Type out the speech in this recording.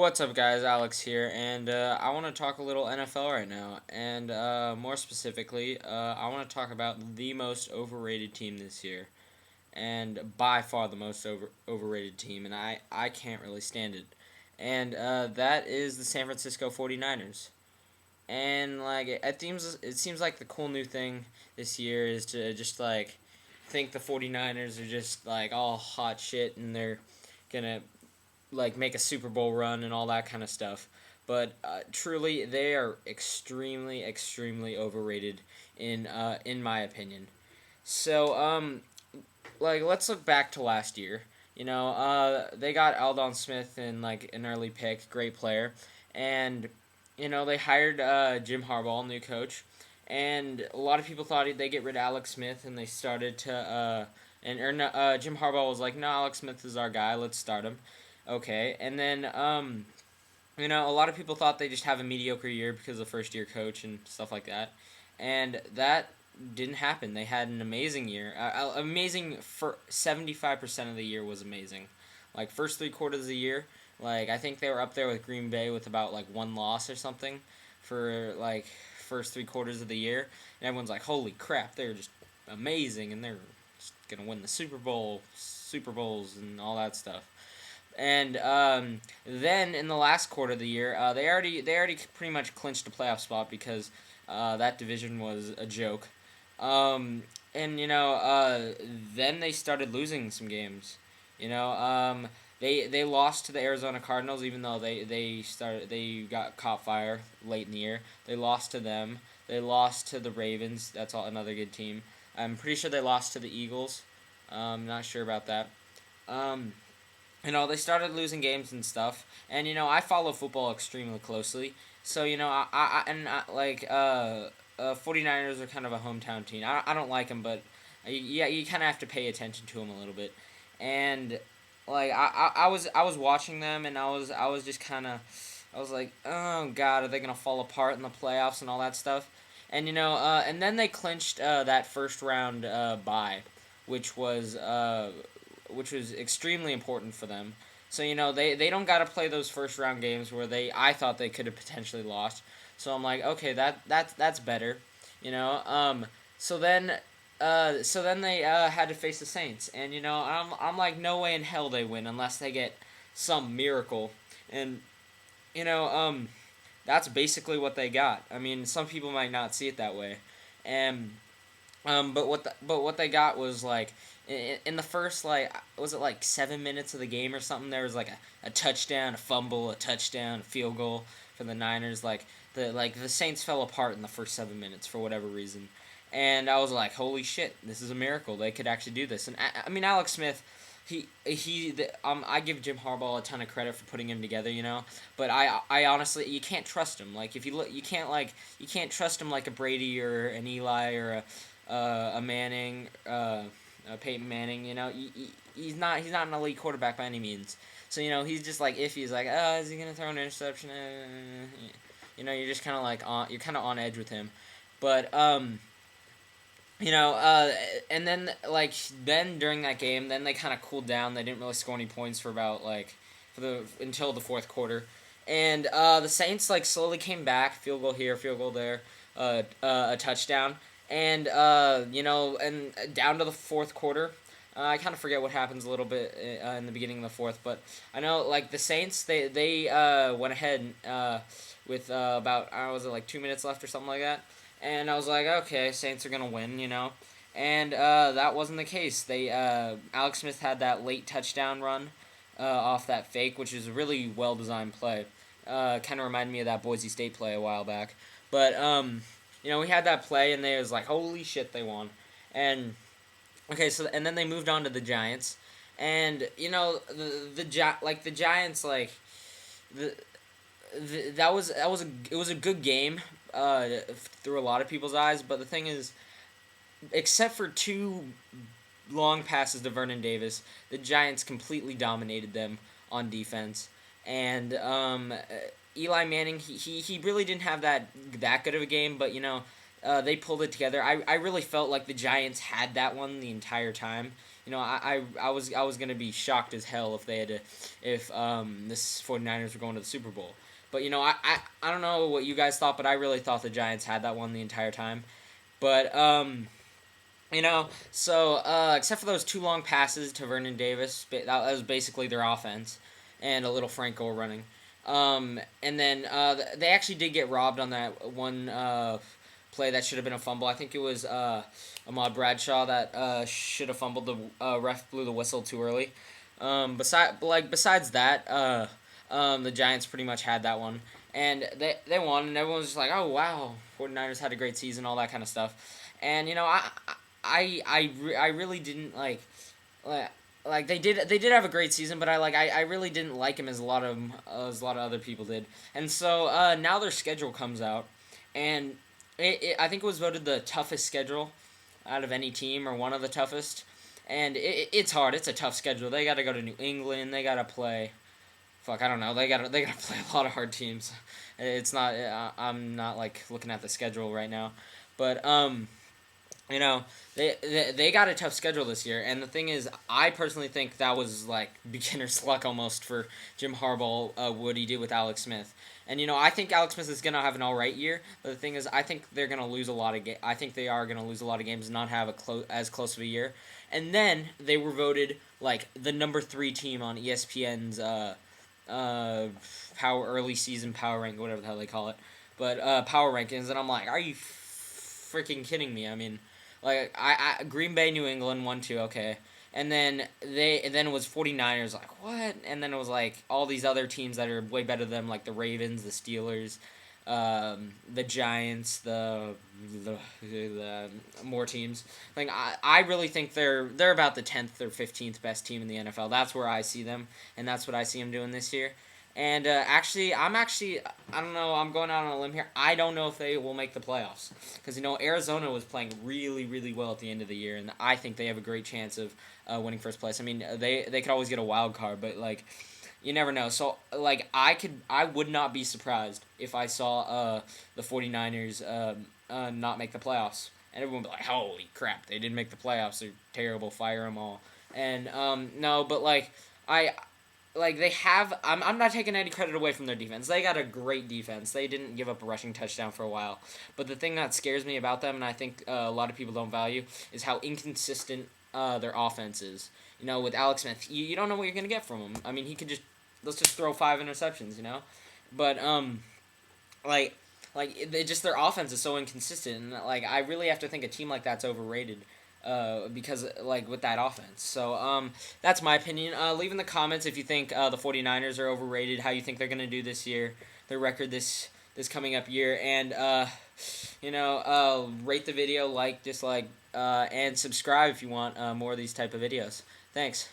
What's up, guys? Alex here, and I want to talk a little NFL right now. And more specifically, I want to talk about the most overrated team this year, and by far the most overrated team, and I can't really stand it. And that is the San Francisco 49ers. And like it seems like the cool new thing this year is to just like think the 49ers are just like all hot shit and they're gonna like make a Super Bowl run and all that kind of stuff. But truly, they are extremely, extremely overrated in my opinion. So like let's look back to last year. They got Aldon Smith in like an early pick, great player, and they hired Jim Harbaugh, new coach, and a lot of people thought they get rid of Alex Smith, and they started to Jim Harbaugh was like, no, Alex Smith is our guy, let's start him. Okay, and then a lot of people thought they just have a mediocre year because of the first year coach and stuff like that, and that didn't happen. They had an amazing year. Amazing for 75% of the year was amazing. Like first 3 quarters of the year, like I think they were up there with Green Bay with about like one loss or something for like first 3 quarters of the year, and everyone's like, holy crap, they're just amazing and they're just gonna win the Super Bowls and all that stuff. And then in the last quarter of the year, they already pretty much clinched a playoff spot because that division was a joke. And then they started losing some games. You know, they lost to the Arizona Cardinals even though they got caught fire late in the year. They lost to them. They lost to the Ravens. That's all another good team. I'm pretty sure they lost to the Eagles. Not sure about that. Um, they started losing games and stuff. And I follow football extremely closely. So 49ers are kind of a hometown team. I don't like them, but yeah, you kind of have to pay attention to them a little bit. And like I was watching them, and I was just kind of I was like, oh god, are they gonna fall apart in the playoffs and all that stuff? And and then they clinched that first round bye, which was uh, which was extremely important for them. So they don't got to play those first round games where I thought they could have potentially lost. So I'm like, okay, that's better, you know. So then they had to face the Saints, and I'm like, no way in hell they win unless they get some miracle, and you know that's basically what they got. I mean, some people might not see it that way, and but what they got was like in the first like was it like 7 minutes of the game or something? There was like a touchdown, a fumble, a touchdown, a field goal for the Niners. The Saints fell apart in the first 7 minutes for whatever reason, and I was like, holy shit, this is a miracle. They could actually do this. And I mean, Alex Smith. I give Jim Harbaugh a ton of credit for putting him together, but I honestly you can't trust him. Like if you look, you can't trust him like a Brady or an Eli or a Manning, Peyton Manning. He's not an elite quarterback by any means. So he's just like iffy. He's like, oh, is he gonna throw an interception? You're just kind of like you're kind of on edge with him, but and then during that game, then they kind of cooled down. They didn't really score any points for about until the fourth quarter, and the Saints slowly came back, field goal here, field goal there, a touchdown, and and down to the fourth quarter. I kind of forget what happens a little bit in the beginning of the fourth, but I know the Saints they went ahead with about was it 2 minutes left or something like that, and I was like, okay, Saints are gonna win, and that wasn't the case. Alex Smith had that late touchdown run off that fake, which is a really well designed play. Kind of reminded me of that Boise State play a while back, but we had that play, and they was like, holy shit, they won, and okay, so and then they moved on to the Giants, and the Giants the, it was a good game through a lot of people's eyes, but the thing is, except for two long passes to Vernon Davis, the Giants completely dominated them on defense, and Eli Manning he really didn't have that good of a game, but they pulled it together. I really felt like the Giants had that one the entire time. I was gonna be shocked as hell if they had to, if this 49ers were going to the Super Bowl. But I don't know what you guys thought, but I really thought the Giants had that one the entire time. But except for those two long passes to Vernon Davis, that was basically their offense, and a little Franco running. And then they actually did get robbed on that one play that should have been a fumble. I think it was Ahmad Bradshaw that should have fumbled. The ref blew the whistle too early. Besides that, the Giants pretty much had that one. And they won, and everyone was just like, oh, wow, 49ers had a great season, all that kind of stuff. And, I really didn't like they did have a great season, but I really didn't like him as a lot of other people did. And so now their schedule comes out, and I think it was voted the toughest schedule out of any team, or one of the toughest. And it's hard. It's a tough schedule. They got to go to New England. They got to play. Fuck, I don't know. They got to play a lot of hard teams. It's not. I'm not looking at the schedule right now, but they got a tough schedule this year, and the thing is, I personally think that was beginner's luck almost for Jim Harbaugh. What he did with Alex Smith, and I think Alex Smith is gonna have an all right year. But the thing is, I think they're gonna lose a lot of I think they are gonna lose a lot of games and not have as close of a year. And then they were voted the number 3 team on ESPN's power early season power rank, whatever the hell they call it, but power rankings, and I'm like, are you freaking kidding me? I mean. I Green Bay, New England 1-2, okay. And then it was 49ers, what? And then it was all these other teams that are way better than them, the Ravens, the Steelers, the Giants, the more teams. I really think they're about the 10th or 15th best team in the NFL. That's where I see them, and that's what I see them doing this year. And I don't know, I'm going out on a limb here. I don't know if they will make the playoffs. Because, Arizona was playing really, really well at the end of the year, and I think they have a great chance of winning first place. I mean, they could always get a wild card, but, you never know. So, I would not be surprised if I saw the 49ers not make the playoffs. And everyone would be like, holy crap, they didn't make the playoffs. They're terrible, fire them all. And, no, but, they have. I'm not taking any credit away from their defense. They got a great defense. They didn't give up a rushing touchdown for a while. But the thing that scares me about them, and I think a lot of people don't value, is how inconsistent their offense is. With Alex Smith, you don't know what you're gonna get from him. I mean, he could let's just throw 5 interceptions. But their offense is so inconsistent, and I really have to think a team like that's overrated. Because with that offense. So that's my opinion. Leave in the comments if you think the 49ers are overrated, how you think they're going to do this year, their record this coming up year, and rate the video, dislike, and subscribe if you want more of these type of videos. Thanks.